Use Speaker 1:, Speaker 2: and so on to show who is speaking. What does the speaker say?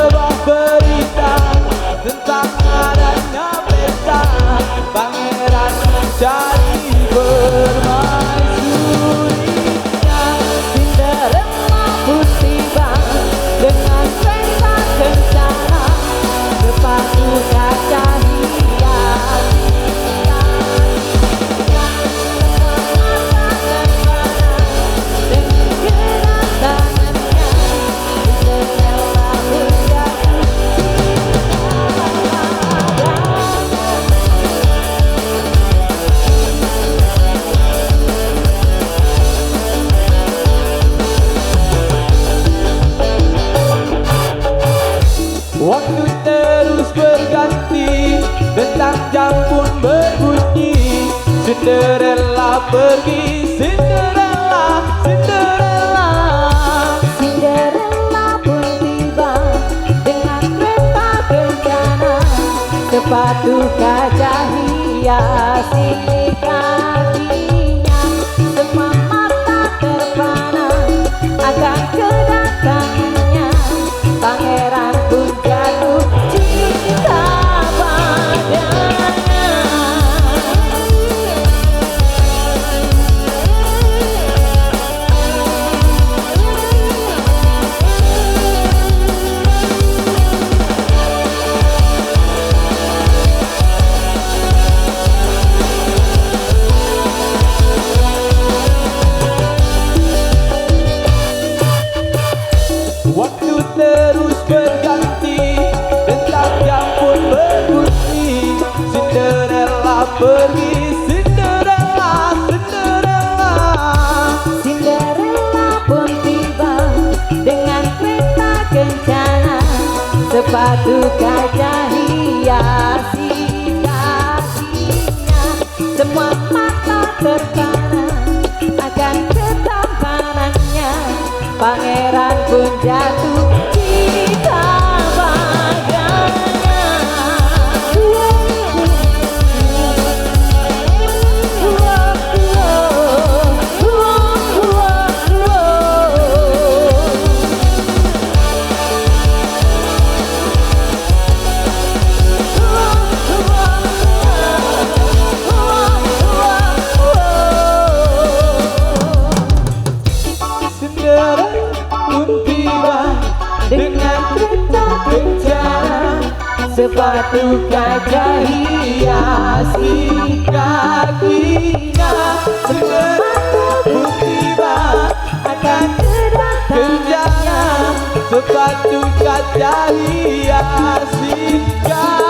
Speaker 1: sebuah berita tentang adanya pesta. Pangeran mencari permaisurinya.
Speaker 2: Cinderella pun tiba dengan pesta kencana, sepatu kaca hias dengan kedatangannya. Cinderella berjatuh
Speaker 1: Waktu terus berganti, bentang jam pun berbunyi. Cinderella pergi, Cinderella, Cinderella.
Speaker 2: Cinderella pun tiba dengan kereta kencana, sepatu kaca hiasi kakinya. Semua mata terpana akan kedatangannya. Pangeran pun jatuh cinta padanya.
Speaker 1: Waktu terus berganti, bentang jam pun berbunyi. Cinderella pergi, Cinderella, Cinderella.
Speaker 2: Cinderella pun tiba dengan kereta kencana, sepatu kaca hiasi kakinya. Semua mata terpana akan ketampanannya. Pangeran pun jatuh cinta padanya.
Speaker 1: Cinderella pun tiba dengan kereta kencana, sepatu kaca hiasi kakinya. Cinderella pun tiba akan kedatangannya, sepatu kaca hiasi kakinya.